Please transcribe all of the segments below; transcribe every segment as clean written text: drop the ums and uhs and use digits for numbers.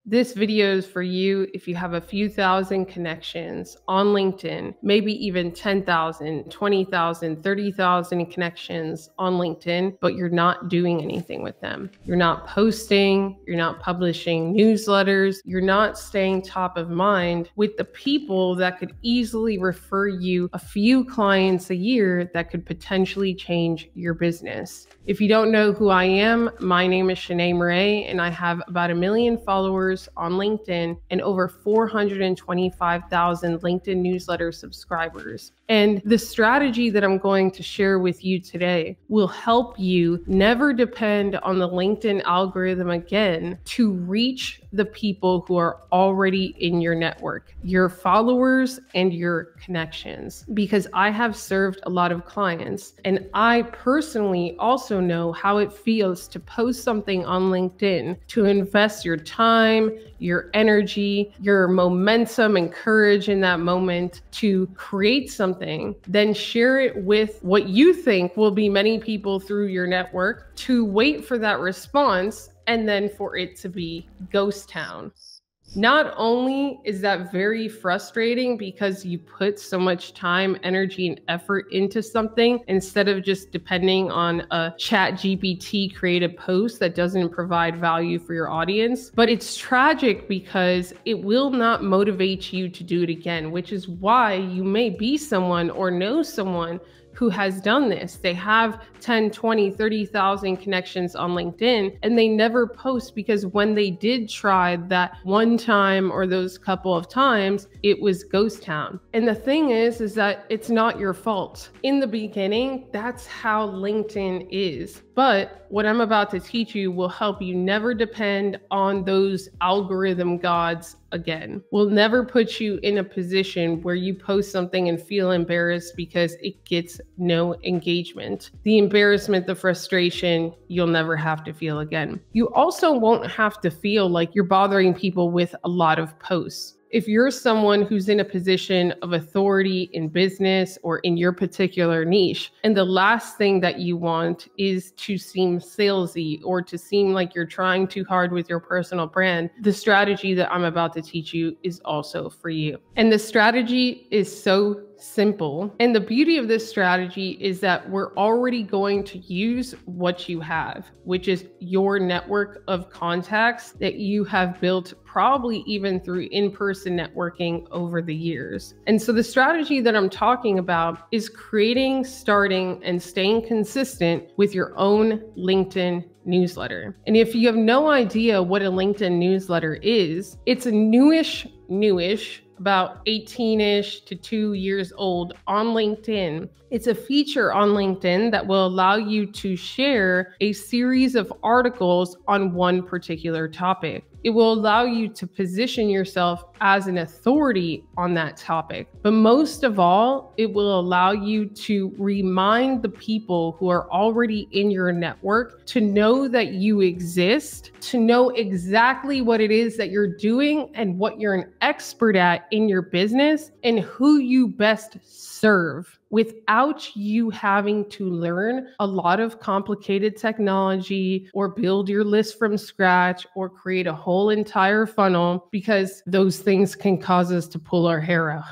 This video is for you if you have a few thousand connections on LinkedIn, maybe even 10,000, 20,000, 30,000 connections on LinkedIn, but you're not doing anything with them. You're not posting, you're not publishing newsletters, you're not staying top of mind with the people that could easily refer you a few clients a year that could potentially change your business. If you don't know who I am, my name is Shanee Moret, and I have about 1 million followers on LinkedIn and over 425,000 LinkedIn newsletter subscribers. And the strategy that I'm going to share with you today will help you never depend on the LinkedIn algorithm again to reach the people who are already in your network, your followers and your connections. Because I have served a lot of clients, and I personally also know how it feels to post something on LinkedIn, to invest your time, your energy, your momentum and courage in that moment to create something, then share it with what you think will be many people through your network, to wait for that response, and then for it to be ghost town. Not only is that very frustrating because you put so much time, energy, and effort into something instead of just depending on a ChatGPT created post that doesn't provide value for your audience, but it's tragic because it will not motivate you to do it again, which is why you may be someone or know someone who has done this. They have 10, 20, 30,000 connections on LinkedIn, and they never post because when they did try that one time or those couple of times, it was ghost town. And the thing is that it's not your fault. In the beginning, that's how LinkedIn is. But what I'm about to teach you will help you never depend on those algorithm gods again. Will never put you in a position where you post something and feel embarrassed because it gets no engagement. The embarrassment, the frustration, you'll never have to feel again. You also won't have to feel like you're bothering people with a lot of posts. If you're someone who's in a position of authority in business or in your particular niche, and the last thing that you want is to seem salesy or to seem like you're trying too hard with your personal brand, the strategy that I'm about to teach you is also for you. And the strategy is so simple. And the beauty of this strategy is that we're already going to use what you have, which is your network of contacts that you have built probably even through in-person networking over the years. And so the strategy that I'm talking about is creating, starting, and staying consistent with your own LinkedIn newsletter. And if you have no idea what a LinkedIn newsletter is, it's a newish, about 18-ish to 2 years old on LinkedIn. It's a feature on LinkedIn that will allow you to share a series of articles on one particular topic. It will allow you to position yourself as an authority on that topic. But most of all, it will allow you to remind the people who are already in your network to know that you exist, to know exactly what it is that you're doing and what you're an expert at in your business and who you best serve, without you having to learn a lot of complicated technology or build your list from scratch or create a whole entire funnel, because those things can cause us to pull our hair out.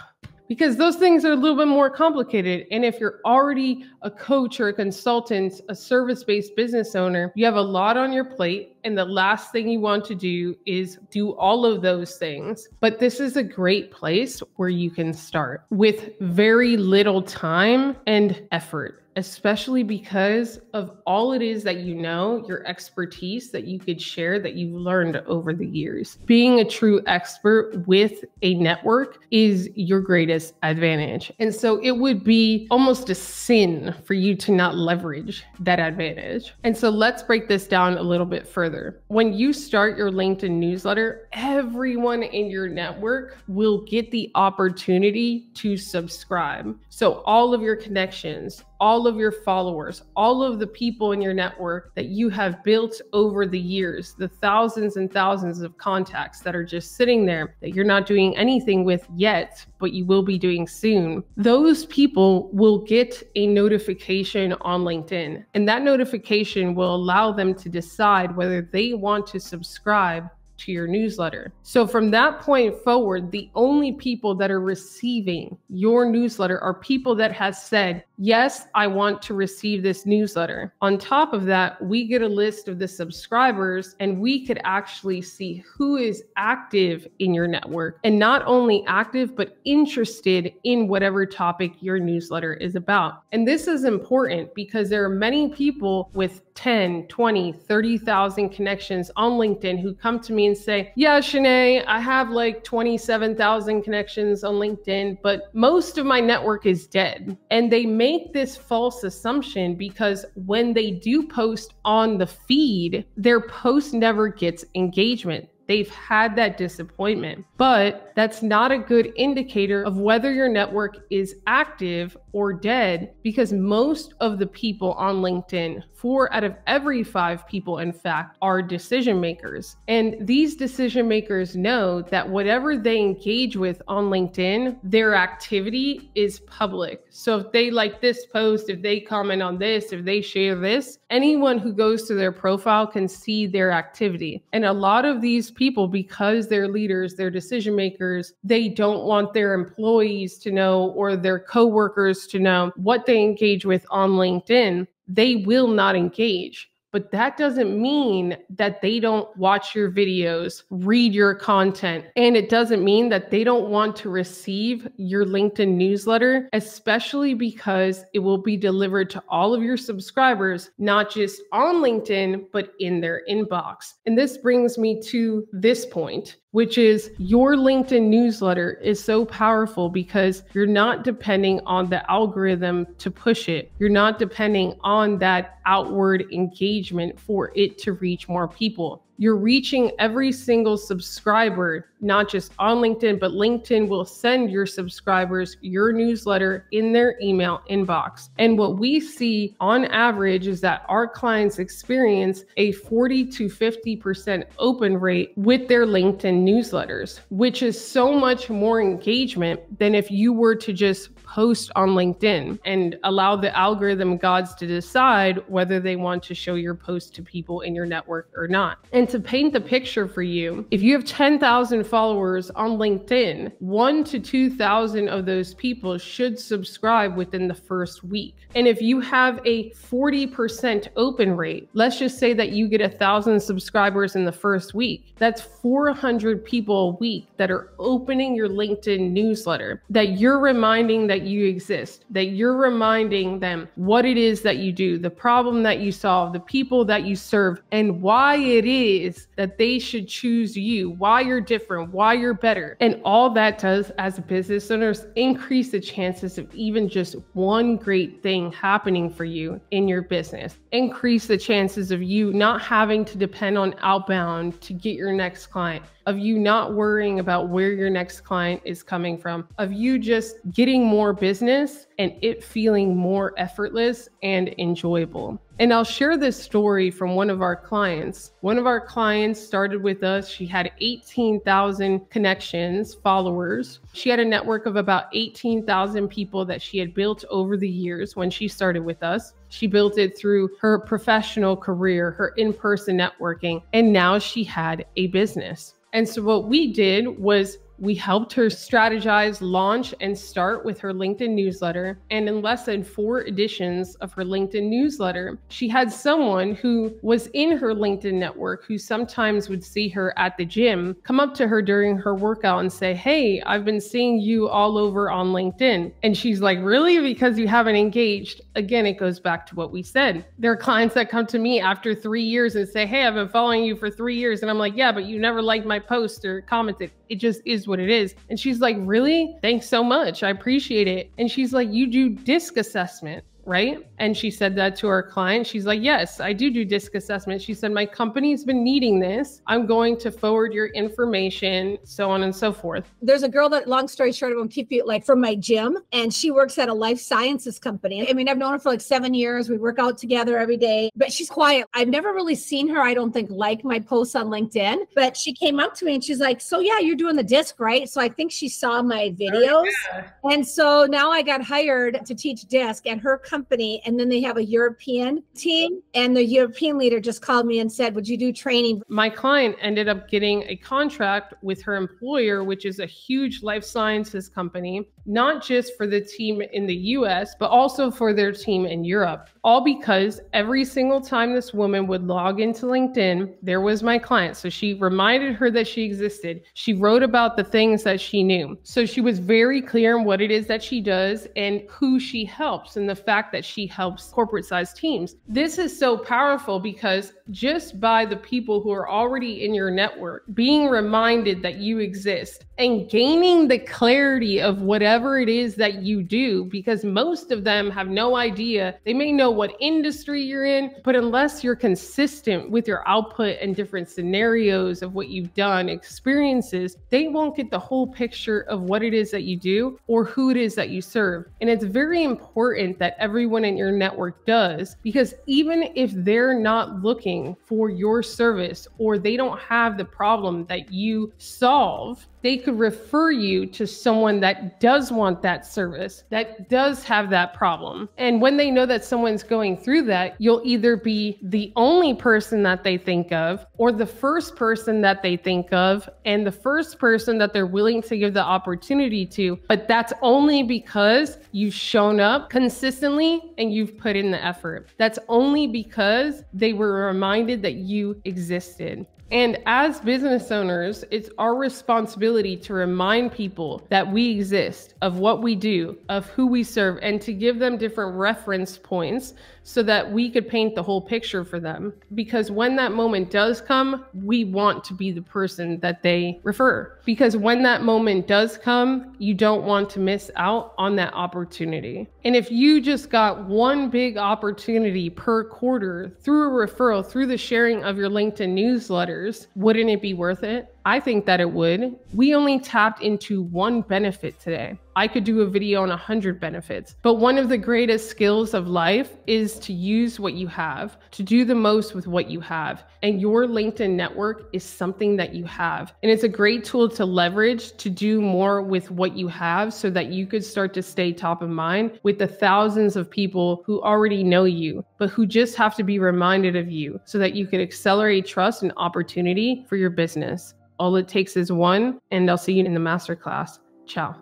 Because those things are a little bit more complicated. And if you're already a coach or a consultant, a service-based business owner, you have a lot on your plate. And the last thing you want to do is do all of those things. But this is a great place where you can start with very little time and effort, especially because of all it is that you know, your expertise that you could share that you've learned over the years. Being a true expert with a network is your greatest advantage. And so it would be almost a sin for you to not leverage that advantage. And so let's break this down a little bit further. When you start your LinkedIn newsletter, everyone in your network will get the opportunity to subscribe. So all of your connections, all of your followers, all of the people in your network that you have built over the years, the thousands and thousands of contacts that are just sitting there that you're not doing anything with yet, but you will be doing soon, those people will get a notification on LinkedIn. And that notification will allow them to decide whether they want to subscribe to your newsletter. So from that point forward, the only people that are receiving your newsletter are people that has said, yes, I want to receive this newsletter. On top of that, we get a list of the subscribers and we could actually see who is active in your network, and not only active, but interested in whatever topic your newsletter is about. And this is important because there are many people with 10, 20, 30,000 connections on LinkedIn who come to me and say, yeah, Shanee, I have like 27,000 connections on LinkedIn, but most of my network is dead. And they make this false assumption because when they do post on the feed, their post never gets engagement. They've had that disappointment, but that's not a good indicator of whether your network is active or dead, because most of the people on LinkedIn, 4 out of every 5 people, in fact, are decision makers. And these decision makers know that whatever they engage with on LinkedIn, their activity is public. So if they like this post, if they comment on this, if they share this, anyone who goes to their profile can see their activity. And a lot of these people, because they're leaders, they're decision makers, they don't want their employees to know or their coworkers to know what they engage with on LinkedIn. They will not engage. But that doesn't mean that they don't watch your videos, read your content, and it doesn't mean that they don't want to receive your LinkedIn newsletter, especially because it will be delivered to all of your subscribers, not just on LinkedIn, but in their inbox. And this brings me to this point, which is your LinkedIn newsletter is so powerful because you're not depending on the algorithm to push it. You're not depending on that outward engagement for it to reach more people. You're reaching every single subscriber, not just on LinkedIn, but LinkedIn will send your subscribers your newsletter in their email inbox. And what we see on average is that our clients experience a 40 to 50% open rate with their LinkedIn newsletters, which is so much more engagement than if you were to just post on LinkedIn and allow the algorithm gods to decide whether they want to show your post to people in your network or not. And to paint the picture for you, if you have 10,000 followers on LinkedIn, 1,000 to 2,000 of those people should subscribe within the first week. And if you have a 40% open rate, let's just say that you get 1,000 subscribers in the first week. That's 400 people a week that are opening your LinkedIn newsletter, that you're reminding that you exist, that you're reminding them what it is that you do, the problem that you solve, the people that you serve, and why it is that they should choose you, why you're different, why you're better. And all that does as business owners increase the chances of even just one great thing happening for you in your business. Increase the chances of you not having to depend on outbound to get your next client, of you not worrying about where your next client is coming from, of you just getting more business and it feeling more effortless and enjoyable. And I'll share this story from one of our clients. One of our clients started with us. She had 18,000 connections, followers. She had a network of about 18,000 people that she had built over the years when she started with us. She built it through her professional career, her in-person networking, and now she had a business. And so what we did was we helped her strategize, launch, and start with her LinkedIn newsletter. And in less than 4 editions of her LinkedIn newsletter, she had someone who was in her LinkedIn network who sometimes would see her at the gym come up to her during her workout and say, hey, I've been seeing you all over on LinkedIn. And she's like, really? Because you haven't engaged. Again, it goes back to what we said. There are clients that come to me after 3 years and say, hey, I've been following you for 3 years. And I'm like, yeah, but you never liked my post or commented. It just is what it is. And she's like, really? Thanks so much. I appreciate it. And she's like, you do DISC assessment, right? And she said that to our client. She's like, yes, I do DISC assessment. She said, my company's been needing this. I'm going to forward your information, so on and so forth. There's a girl that, long story short, I won't keep you, like, from my gym, and she works at a life sciences company. I mean, I've known her for like 7 years. We work out together every day, but she's quiet. I've never really seen her, I don't think, like my posts on LinkedIn, but she came up to me and she's like, so yeah, you're doing the DISC, right? So I think she saw my videos. Oh, yeah. And so now I got hired to teach DISC, and her company, and then they have a European team. And the European leader just called me and said, would you do training? My client ended up getting a contract with her employer, which is a huge life sciences company, not just for the team in the US, but also for their team in Europe. All because every single time this woman would log into LinkedIn, there was my client. So she reminded her that she existed. She wrote about the things that she knew. So she was very clear on what it is that she does and who she helps, and the fact that she helps corporate sized teams. This is so powerful because just by the people who are already in your network being reminded that you exist and gaining the clarity of whatever it is that you do, because most of them have no idea. They may know what industry you're in, but unless you're consistent with your output and different scenarios of what you've done, experiences, they won't get the whole picture of what it is that you do or who it is that you serve. And it's very important that everyone in your network does, because even if they're not looking for your service or they don't have the problem that you solve, they could refer you to someone that does want that service, that does have that problem. And when they know that someone's going through that, you'll either be the only person that they think of, or the first person that they think of, and the first person that they're willing to give the opportunity to. But that's only because you've shown up consistently and you've put in the effort. That's only because they were reminded that you existed. And as business owners, it's our responsibility to remind people that we exist, of what we do, of who we serve, and to give them different reference points so that we could paint the whole picture for them. Because when that moment does come, we want to be the person that they refer. Because when that moment does come, you don't want to miss out on that opportunity. And if you just got one big opportunity per quarter through a referral, through the sharing of your LinkedIn newsletters, wouldn't it be worth it? I think that it would. We only tapped into one benefit today. I could do a video on 100 benefits, but one of the greatest skills of life is to use what you have, to do the most with what you have. And your LinkedIn network is something that you have. And it's a great tool to leverage to do more with what you have so that you could start to stay top of mind with the thousands of people who already know you, but who just have to be reminded of you so that you could accelerate trust and opportunity for your business. All it takes is one, and I'll see you in the masterclass. Ciao.